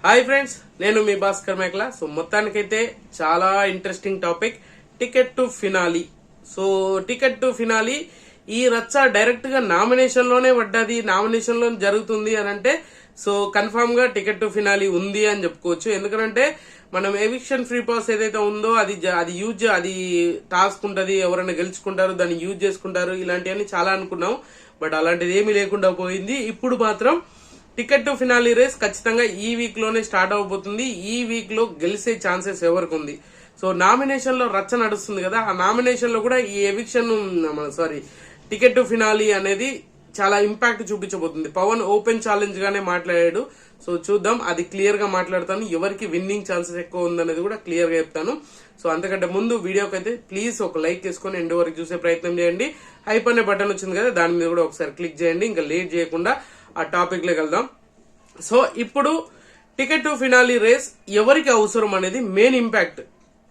Hi friends, నేను మీ భాస్కర్ మేకల. So మొత్తానికైతే చాలా interesting topic ticket to finale. So ticket to finale ఈ రచ్చ డైరెక్ట్ గా నామినేషన్ లోనే పడ్డది, నామినేషన్ లో జరుగుతుంది అని అంటే సో కన్ఫర్మ్ గా టికెట్ టు ఫినాలి ఉంది అని చెప్పుకోవచ్చు. ఎందుకంటే మనం ఎవిక్షన్ ఫ్రీ పాస్ ఏదైతే ఉందో అది టాస్క్ ఉంటది, ఎవరైనా గెలుచుకుంటారు, దాన్ని యూజ్ చేసుకుంటారు, ఇలాంటివన్నీ చాలా అనుకున్నాం. బట్ అలాంటిది ఏమీ లేకుండా పోయింది. ఇప్పుడు మాత్రం టికెట్ టు ఫినాలి రేస్ ఖచ్చితంగా ఈ వీక్ లోనే స్టార్ట్ అవబోతుంది. ఈ వీక్ లో గెలిచే ఛాన్సెస్ ఎవరికి ఉంది. సో నామినేషన్ లో రచ్చ నడుస్తుంది కదా, ఆ నామినేషన్ లో కూడా ఈ ఎవిక్షన్ టికెట్ టు ఫినాలి అనేది చాలా ఇంపాక్ట్ చూపించబోతుంది. పవన్ ఓపెన్ ఛాలెంజ్ గానే మాట్లాడాడు. సో చూద్దాం, అది క్లియర్ గా మాట్లాడతాను. ఎవరికి విన్నింగ్ ఛాన్సెస్ ఎక్కువ ఉందనేది కూడా క్లియర్ గా చెప్తాను. సో అంతకంటే ముందు వీడియోకి అయితే ప్లీజ్ ఒక లైక్ చేసుకుని ఎండ్ వరకు చూసే ప్రయత్నం చేయండి. హైప్ అనే బటన్ వచ్చింది కదా, దాని మీద కూడా ఒకసారి క్లిక్ చేయండి. ఇంకా లేట్ చేయకుండా ఆ టాపిక్ లోకి వెళ్దాం. సో ఇప్పుడు టికెట్ టు ఫినాలి రేస్ ఎవరికి అవసరం అనేది మెయిన్ ఇంపాక్ట్.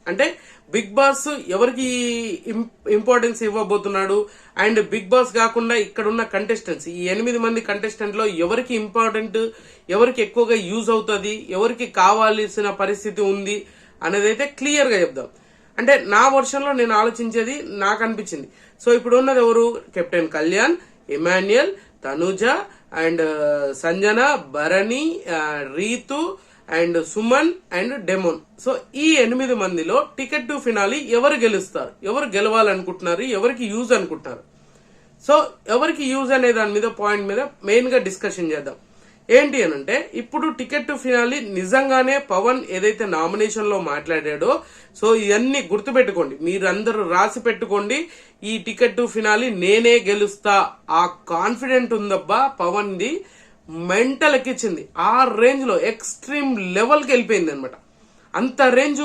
అంటే బిగ్ బాస్ ఎవరికి ఇంపార్టెన్స్ ఇవ్వబోతున్నాడు, అండ్ బిగ్ బాస్ కాకుండా ఇక్కడ ఉన్న కంటెస్టెంట్స్, ఈ 8 మంది కంటెస్టెంట్ లో ఎవరికి ఇంపార్టెంట్, ఎవరికి ఎక్కువగా యూజ్ అవుతుంది, ఎవరికి కావాల్సిన పరిస్థితి ఉంది అనేది అయితే క్లియర్ గా చెప్దాం. అంటే నా వర్షన్ లో నేను ఆలోచించేది నాకు అనిపించింది. సో ఇప్పుడు ఉన్నది ఎవరు? Captain Kalyan, Emmanuel, Tanuja and Sanjana, Bharani, Reethu and Suman and demon. So ఈ 8 మందిలో టికెట్ టు ఫినాలి ఎవరు గెలుస్తారు, ఎవరు గెలవాలనుకుంటున్నారు, ఎవరికి యూజ్ అనుకుంటున్నారు. సో ఎవరికి యూజ్ అనే దాని మీద పాయింట్ మీద మెయిన్ గా డిస్కషన్ చేద్దాం. ఏంటి అనంటే ఇప్పుడు టికెట్ టు ఫినాలి నిజంగానే పవన్ ఏదైతే నామినేషన్ లో మాట్లాడాడో, సో ఇవన్నీ గుర్తుపెట్టుకోండి, మీరందరూ రాసి పెట్టుకోండి. ఈ టికెట్ టు ఫినాలి నేనే గెలుస్తా, ఆ కాన్ఫిడెంట్ ఉందబ్బా పవన్ ది, మెంటల్ ఎక్కించింది. ఆ రేంజ్ లో ఎక్స్ట్రీమ్ లెవెల్ కి వెళ్ళిపోయింది అనమాట. అంత రేంజ్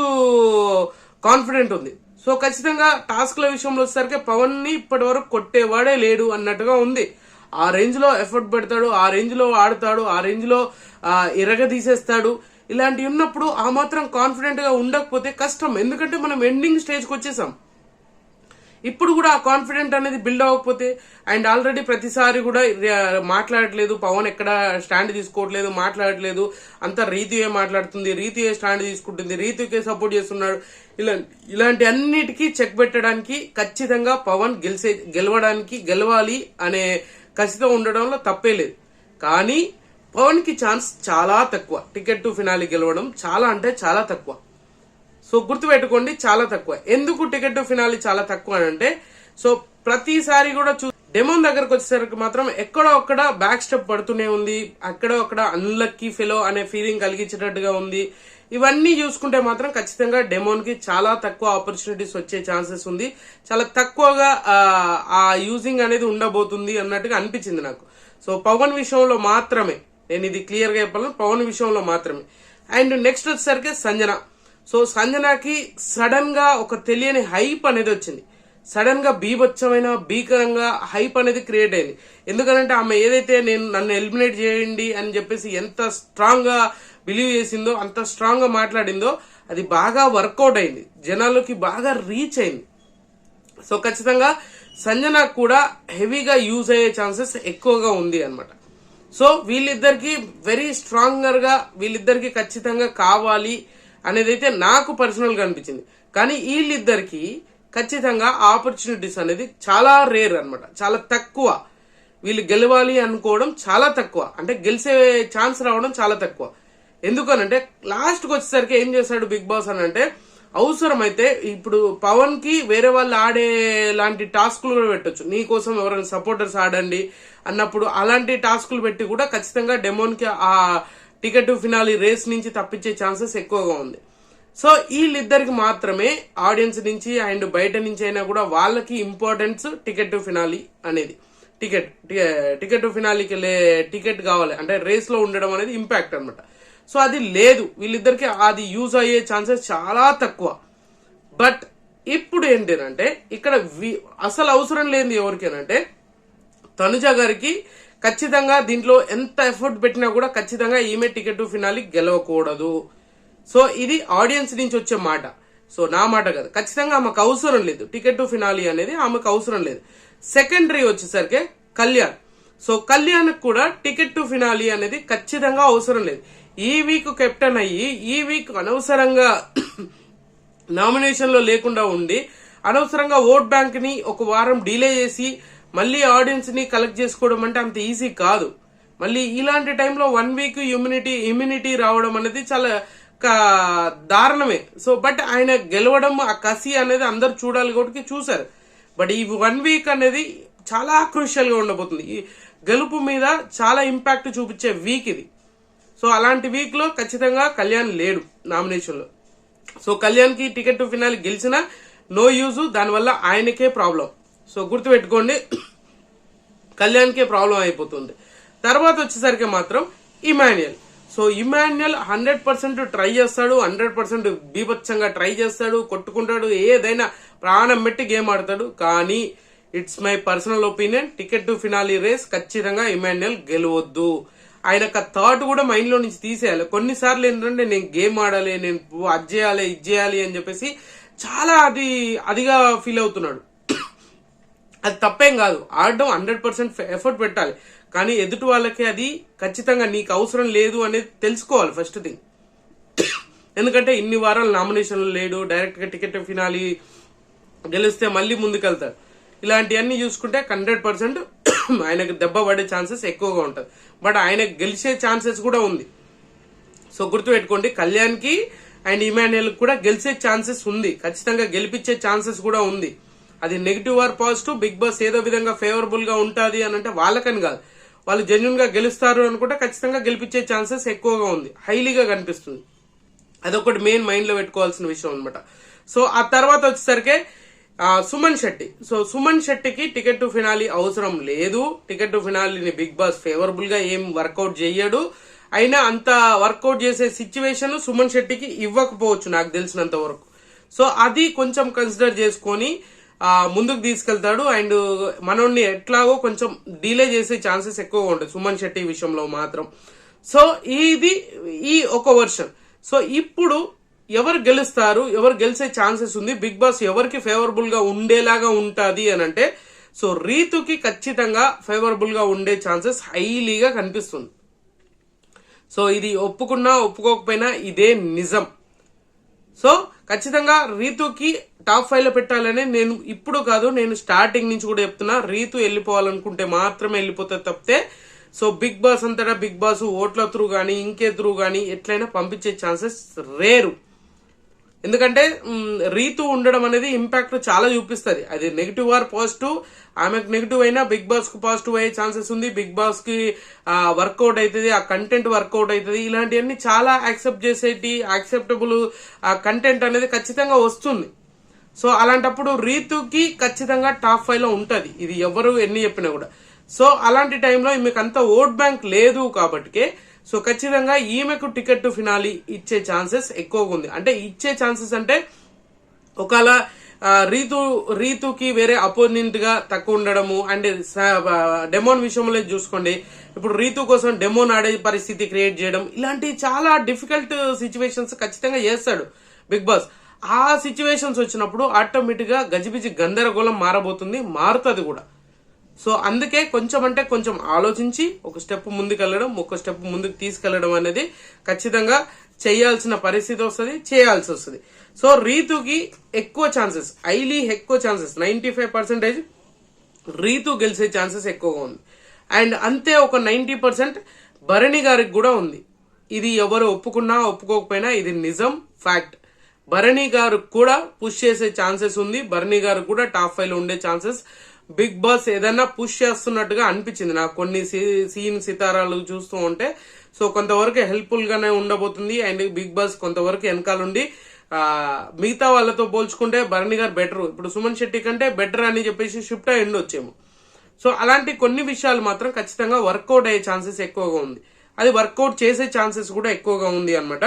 కాన్ఫిడెంట్ ఉంది. సో ఖచ్చితంగా టాస్క్ల విషయంలో వచ్చేసరికి పవన్ ని ఇప్పటి వరకు కొట్టేవాడే లేడు అన్నట్టుగా ఉంది. ఆ రేంజ్ లో ఎఫర్ట్ పెడతాడు, ఆ రేంజ్ లో ఆడతాడు, ఆ రేంజ్ లో తీసేస్తాడు. ఇలాంటివి ఉన్నప్పుడు ఆ మాత్రం కాన్ఫిడెంట్ గా ఉండకపోతే కష్టం. ఎందుకంటే మనం ఎండింగ్ స్టేజ్ కి వచ్చేసాం. ఇప్పుడు కూడా ఆ కాన్ఫిడెంట్ అనేది బిల్డ్ అవ్వకపోతే, అండ్ ఆల్రెడీ ప్రతిసారి కూడా మాట్లాడట్లేదు, పవన్ ఎక్కడ స్టాండ్ తీసుకోవట్లేదు, మాట్లాడట్లేదు, అంతా రీతియే మాట్లాడుతుంది, రీతియే స్టాండ్ తీసుకుంటుంది, రీతికే సపోర్ట్ చేస్తున్నాడు. ఇలాంటి అన్నిటికీ చెక్ పెట్టడానికి ఖచ్చితంగా పవన్ గెలవాలి అనే కసితో ఉండడంలో తప్పే లేదు. కానీ పవన్ కి ఛాన్స్ చాలా తక్కువ. టికెట్ టు ఫినాలి గెలవడం చాలా అంటే చాలా తక్కువ. సో గుర్తుపెట్టుకోండి, చాలా తక్కువ. ఎందుకు టికెట్ టు ఫినాలి చాలా తక్కువ అని అంటే, సో ప్రతిసారి కూడా డెమోన్ దగ్గరకు వచ్చేసరికి మాత్రం ఎక్కడో ఒక్కడ బ్యాక్ స్టెప్ పడుతూనే ఉంది, అక్కడో అక్కడ అన్లక్కీ ఫెలో అనే ఫీలింగ్ కలిగించేటట్టుగా ఉంది. ఇవన్నీ చూసుకుంటే మాత్రం ఖచ్చితంగా డెమోన్ కి చాలా తక్కువ ఆపర్చునిటీస్ వచ్చే ఛాన్సెస్ ఉంది. చాలా తక్కువగా ఆ యూజింగ్ అనేది ఉండబోతుంది అన్నట్టుగా అనిపించింది నాకు. సో పవన్ విషయంలో మాత్రమే నేను ఇది క్లియర్ గా చెప్పాలను, పవన్ విషయంలో మాత్రమే. అండ్ నెక్స్ట్ వచ్చేసరికి సంజన. సో సంజనకి సడన్ గా ఒక తెలియని హైప్ అనేది వచ్చింది. సడన్ గా బీభత్సమైన భీకరంగా హైప్ అనేది క్రియేట్ అయింది. ఎందుకంటే ఆమె ఏదైతే నన్ను ఎలిమినేట్ చేయండి అని చెప్పేసి ఎంత స్ట్రాంగ్ గా బిలీవ్ చేసిందో, అంత స్ట్రాంగ్ గా మాట్లాడిందో, అది బాగా వర్కౌట్ అయింది, జనాల్లోకి బాగా రీచ్ అయింది. సో ఖచ్చితంగా సంజన కూడా హెవీగా యూజ్ అయ్యే ఛాన్సెస్ ఎక్కువగా ఉంది అనమాట. సో వీళ్ళిద్దరికి వెరీ స్ట్రాంగర్ గా వీళ్ళిద్దరికి ఖచ్చితంగా కావాలి అనేది అయితే నాకు పర్సనల్ గా అనిపించింది. కానీ వీళ్ళిద్దరికి ఖచ్చితంగా ఆపర్చునిటీస్ అనేది చాలా రేర్ అనమాట, చాలా తక్కువ. వీళ్ళు గెలవాలి అనుకోవడం చాలా తక్కువ, అంటే గెలిచే ఛాన్స్ రావడం చాలా తక్కువ. ఎందుకనంటే లాస్ట్ కి వచ్చేసరికి ఏం చేశాడు బిగ్ బాస్ అని అంటే, అవసరమైతే ఇప్పుడు పవన్ కి వేరే వాళ్ళు ఆడే లాంటి టాస్కులు కూడా పెట్టొచ్చు, నీ కోసం ఎవరైనా సపోర్టర్స్ ఆడండి అన్నప్పుడు అలాంటి టాస్కులు పెట్టి కూడా ఖచ్చితంగా డెమోన్ కి ఆ టికెట్ టు ఫినాలి రేస్ నుంచి తప్పించే ఛాన్సెస్ ఎక్కువగా ఉంది. సో వీళ్ళిద్దరికి మాత్రమే ఆడియన్స్ నుంచి అండ్ బయట నుంచి అయినా కూడా వాళ్ళకి ఇంపార్టెన్స్ టికెట్ టు ఫినాలి అనేది. టికెట్ టు ఫినాలికి టికెట్ కావాలి అంటే రేస్ లో ఉండడం అనేది ఇంపాక్ట్ అనమాట. సో అది లేదు, వీళ్ళిద్దరికి అది యూజ్ అయ్యే ఛాన్సెస్ చాలా తక్కువ. బట్ ఇప్పుడు ఏంటంటే ఇక్కడ అసలు అవసరం లేనిది ఎవరికేనంటే తనుజ గారికి ఖచ్చితంగా దీంట్లో ఎంత ఎఫర్ట్ పెట్టినా కూడా ఖచ్చితంగా ఈమె టికెట్ టు ఫినాలి గెలవకూడదు. సో ఇది ఆడియన్స్ నుంచి వచ్చే మాట, సో నా మాట కాదు. ఖచ్చితంగా ఆమెకు అవసరం లేదు, టికెట్ టు ఫినాలి అనేది ఆమెకు అవసరం లేదు. సెకండరీ వచ్చేసరికి కళ్యాణ్. సో కళ్యాణ్ కూడా టికెట్ టు ఫినాలి అనేది ఖచ్చితంగా అవసరం లేదు. ఈ వీక్ కెప్టెన్ అయ్యి ఈ వీక్ అనవసరంగా నామినేషన్ లో లేకుండా ఉండి అనవసరంగా ఓట్ బ్యాంక్ ని ఒక వారం డిలే చేసి మళ్ళీ ఆడియన్స్ ని కలెక్ట్ చేసుకోవడం అంటే అంత ఈజీ కాదు. మళ్ళీ ఇలాంటి టైంలో 1 వీక్ ఇమ్యూనిటీ రావడం అనేది చాలా దారుణమే. సో బట్ ఆయన గెలవడం ఆ కసి అనేది అందరు చూడాలి కాబట్టి చూసారు. బట్ ఈ 1 వీక్ అనేది చాలా క్రూషియల్ గా ఉండబోతుంది. ఈ గెలుపు మీద చాలా ఇంపాక్ట్ చూపించే వీక్ ఇది. సో అలాంటి వీక్ లో ఖచ్చితంగా కళ్యాణ్ లేడు నామినేషన్ లో. సో కళ్యాణ్ కి టికెట్ టు ఫినాలి గెలిచినా నో యూజ్, దానివల్ల ఆయనకే ప్రాబ్లం. సో గుర్తుపెట్టుకోండి, కళ్యాణ్ కే ప్రాబ్లం అయిపోతుంది. తర్వాత వచ్చేసరికి మాత్రం ఇమాన్యుయల్. సో ఇమాన్యుయల్ 100% ట్రై చేస్తాడు, 100% బీభత్సంగా ట్రై చేస్తాడు, కొట్టుకుంటాడు, ఏదైనా ప్రాణం పెట్టి గేమ్ ఆడతాడు. కానీ it's my personal opinion, ticket to finale race ఖచ్చితంగా ఇమాన్యుయల్ గెలవద్దు. ఆయన థాట్ కూడా మైండ్ లో నుంచి తీసేయాలి. కొన్నిసార్లు ఏంటంటే నేను గేమ్ ఆడాలి, నేను అది చేయాలి ఇది చేయాలి అని చెప్పేసి చాలా అదిగా ఫీల్ అవుతున్నాడు. అది తప్పేం కాదు, ఆడడం 100% ఎఫర్ట్ పెట్టాలి. కానీ ఎదుటి వాళ్ళకి అది ఖచ్చితంగా నీకు అవసరం లేదు అనేది తెలుసుకోవాలి ఫస్ట్ థింగ్. ఎందుకంటే ఇన్ని వారాలు నామినేషన్లు లేడు, డైరెక్ట్ గా టికెట్ ఫినాలి గెలిస్తే మళ్ళీ ముందుకెళ్తాడు. ఇలాంటివన్నీ చూసుకుంటే 100% ఆయనకు దెబ్బ పడే ఛాన్సెస్ ఎక్కువగా ఉంటుంది. బట్ ఆయన గెలిచే ఛాన్సెస్ కూడా ఉంది. సో గుర్తుపెట్టుకోండి, కళ్యాణ్ కి అండ్ ఇమాన్యుయల్ కూడా గెలిచే ఛాన్సెస్ ఉంది, ఖచ్చితంగా గెలిపించే ఛాన్సెస్ కూడా ఉంది. అది negative or positive, Bigg Boss ఏదో విధంగా ఫేవరబుల్ గా ఉంటుంది అని అంటే వాళ్ళకని కాదు, వాళ్ళు జెన్యున్ గా గెలుస్తారు అనుకుంటే ఖచ్చితంగా గెలిపించే ఛాన్సెస్ ఎక్కువగా ఉంది, హైలీగా కనిపిస్తుంది. అదొకటి మెయిన్ మైండ్ లో పెట్టుకోవాల్సిన విషయం అనమాట. సో ఆ తర్వాత వచ్చేసరికి సుమన్ శెట్టి. సో సుమన్ శెట్టికి టికెట్ టు ఫినాలి అవసరం లేదు. టికెట్ టు ఫినాలిని బిగ్ బాస్ ఫేవరబుల్ గా ఏం వర్కౌట్ చేయడు. అయినా అంత వర్కౌట్ చేసే సిచ్యువేషన్ సుమన్ శెట్టికి ఇవ్వకపోవచ్చు నాకు తెలిసినంత వరకు. సో అది కొంచెం కన్సిడర్ చేసుకొని ముందుకు తీసుకెళ్తాడు. అండ్ మనోడిని ఎట్లాగో కొంచెం డిలే చేసే ఛాన్సెస్ ఎక్కువగా ఉంటాయి సుమన్ శెట్టి విషయంలో మాత్రం. సో ఇది ఈ ఒక వర్షన్. సో ఇప్పుడు ఎవరు గెలుస్తారు, ఎవరు గెలిచే ఛాన్సెస్ ఉంది, బిగ్ బాస్ ఎవరికి ఫేవరబుల్ గా ఉండేలాగా ఉంటది అని అంటే సో రీతుకి ఖచ్చితంగా ఫేవరబుల్ గా ఉండే ఛాన్సెస్ హైలీగా కనిపిస్తుంది. సో ఇది ఒప్పుకున్నా ఒప్పుకోకపోయినా ఇదే నిజం. సో ఖచ్చితంగా రీతుకి టాప్ 5 లో పెట్టాలని నేను ఇప్పుడు కాదు, నేను స్టార్టింగ్ నుంచి కూడా చెప్తున్నా. రీతు వెళ్ళిపోవాలనుకుంటే మాత్రమే వెళ్ళిపోతే తప్పితే సో బిగ్ బాస్ అంతటా బిగ్ బాస్ ఓట్ల త్రూ గానీ ఇంకే త్రూ గానీ ఎట్లయినా పంపించే ఛాన్సెస్ రేరు. ఎందుకంటే రీతు ఉండడం అనేది ఇంపాక్ట్ చాలా చూపిస్తుంది. అది నెగిటివ్ ఆర్ పాజిటివ్, ఆమెకు నెగిటివ్ అయినా బిగ్ బాస్ కు పాజిటివ్ అయ్యే ఛాన్సెస్ ఉంది, బిగ్ బాస్ కి వర్కౌట్ అవుతుంది, ఆ కంటెంట్ వర్కౌట్ అవుతుంది. ఇలాంటివన్నీ చాలా యాక్సెప్టబుల్ కంటెంట్ అనేది ఖచ్చితంగా వస్తుంది. సో అలాంటప్పుడు రీతుకి ఖచ్చితంగా టాప్ 5 లో ఉంటది, ఇది ఎవరు ఎన్ని చెప్పినా కూడా. సో అలాంటి టైంలో ఈమెకు అంత ఓట్ బ్యాంక్ లేదు కాబట్టి సో ఖచ్చితంగా ఈమెకు టికెట్ టు ఫినాలి ఇచ్చే ఛాన్సెస్ ఎక్కువగా ఉంది. అంటే ఇచ్చే ఛాన్సెస్ అంటే ఒకవేళ రీతుకి వేరే అపోనెంట్ గా తక్కువ ఉండడము. అండ్ డెమోన్ విషయంలో చూసుకోండి, ఇప్పుడు రీతు కోసం డెమోన్ ఆడే పరిస్థితి క్రియేట్ చేయడం, ఇలాంటి చాలా డిఫికల్ట్ సిచ్యువేషన్స్ ఖచ్చితంగా చేస్తాడు బిగ్ బాస్. ఆ సిచ్యువేషన్స్ వచ్చినప్పుడు ఆటోమేటిక్ గా గజిబిజి గందరగోళం మారుతుంది కూడా. సో అందుకే కొంచెం అంటే కొంచెం ఆలోచించి ఒక స్టెప్ ముందుకెళ్ళడం, ఒక స్టెప్ ముందుకు తీసుకెళ్లడం అనేది ఖచ్చితంగా చేయాల్సిన పరిస్థితి వస్తుంది, చేయాల్సి వస్తుంది. సో రీతుకి ఎక్కువ ఛాన్సెస్, ఎక్కువ ఛాన్సెస్ 95% రీతు గెలిచే ఛాన్సెస్ ఎక్కువగా ఉంది. అండ్ అంతే ఒక 90% భరణి గారికి కూడా ఉంది. ఇది ఎవరు ఒప్పుకున్నా ఒప్పుకోకపోయినా ఇది నిజం, ఫ్యాక్ట్. భరణి గారు కూడా పుష్ చేసే ఛాన్సెస్ ఉంది, భరణి గారు కూడా టాప్ 5 లో ఉండే ఛాన్సెస్. బిగ్ బాస్ ఏదైనా పుష్ చేస్తున్నట్టుగా అనిపించింది నాకు కొన్ని సితారాలు చూస్తూ ఉంటే. సో కొంతవరకు హెల్ప్ఫుల్ గానే ఉండబోతుంది. అండ్ బిగ్ బాస్ కొంతవరకు వెనకాలండి మిగతా వాళ్ళతో పోల్చుకుంటే భరణి గారు బెటర్, ఇప్పుడు సుమన్ శెట్టి కంటే బెటర్ అని చెప్పేసి షిఫ్ట్ అయి ఉండొచ్చేమో. సో అలాంటి కొన్ని విషయాలు మాత్రం ఖచ్చితంగా వర్కౌట్ అయ్యే ఛాన్సెస్ ఎక్కువగా ఉంది, అది వర్కౌట్ చేసే ఛాన్సెస్ కూడా ఎక్కువగా ఉంది అనమాట.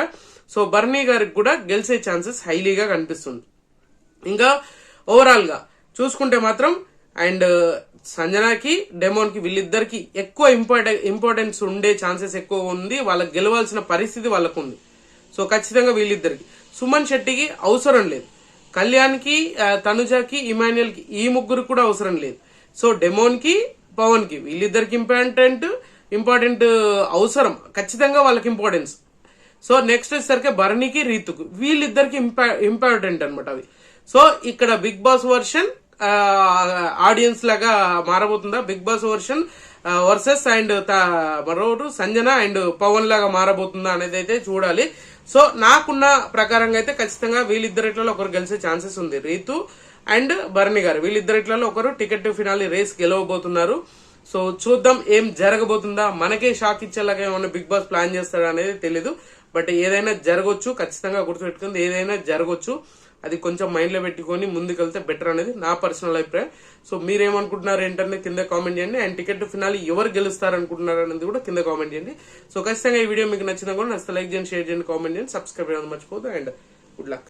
సో భరణి గారికి కూడా గెలిచే ఛాన్సెస్ హైలీగా కనిపిస్తుంది. ఇంకా ఓవరాల్ గా చూసుకుంటే మాత్రం అండ్ సంజనాకి డెమోన్ కి వీళ్ళిద్దరికి ఎక్కువ ఇంపార్టెన్స్ ఉండే ఛాన్సెస్ ఎక్కువ ఉంది, వాళ్ళకి గెలవాల్సిన పరిస్థితి వాళ్ళకు ఉంది. సో ఖచ్చితంగా వీళ్ళిద్దరికి. సుమన్ శెట్టికి అవసరం లేదు, కళ్యాణ్ కి తనుజకి ఇమాన్యుయల్ కి ఈ ముగ్గురు కూడా అవసరం లేదు. సో డెమోన్ కి పవన్ కి వీళ్ళిద్దరికి ఇంపార్టెంట్ అవసరం, ఖచ్చితంగా వాళ్ళకి ఇంపార్టెన్స్. సో నెక్స్ట్ వచ్చేసరికి భరణికి రీతుకు వీళ్ళిద్దరికి ఇంపార్టెంట్ అనమాట అవి. సో ఇక్కడ బిగ్ బాస్ వర్షన్ ఆడియన్స్ లాగా మారబోతుందా, big boss version versus and మరోడు సంజన అండ్ పవన్ లాగా మారబోతుందా అనేది అయితే చూడాలి. సో నాకున్న ప్రకారంగా అయితే ఖచ్చితంగా వీళ్ళిద్దరిట్లలో ఒకరు గెలిచే ఛాన్సెస్ ఉంది. రీతు అండ్ భరణి గారు వీళ్ళిద్దరిట్లలో ఒకరు టికెట్ టు ఫినాలి రేస్ గెలవబోతున్నారు. సో చూద్దాం ఏం జరగబోతుందా, మనకే షాక్ ఇచ్చేలాగా ఏమన్నా బిగ్ బాస్ ప్లాన్ చేస్తాడా అనేది తెలీదు. బట్ ఏదైనా జరగవచ్చు, ఖచ్చితంగా గుర్తుపెట్టుకుంది, ఏదైనా జరగవచ్చు. అది కొంచెం మైండ్ లో పెట్టుకొని ముందుకెళ్తే బెటర్ అనేది నా పర్సనల్ అభిప్రాయం. సో మీరేమనుకుంటున్నారు ఏంటనే కింద కామెంట్ చేయండి. అండ్ టికెట్ టు ఫినాలి ఎవరు గెలుస్తారు అనుకుంటున్నారు అనేది కూడా కింద కామెంట్ చేయండి. సో ఖచ్చితంగా ఈ వీడియో మీకు నచ్చినా కూడా నచ్చితే లైక్ చేయండి, షేర్ చేయండి, కామెంట్ చేయండి, సబ్స్క్రైబ్ చేయండి మర్చిపోదు. And good luck.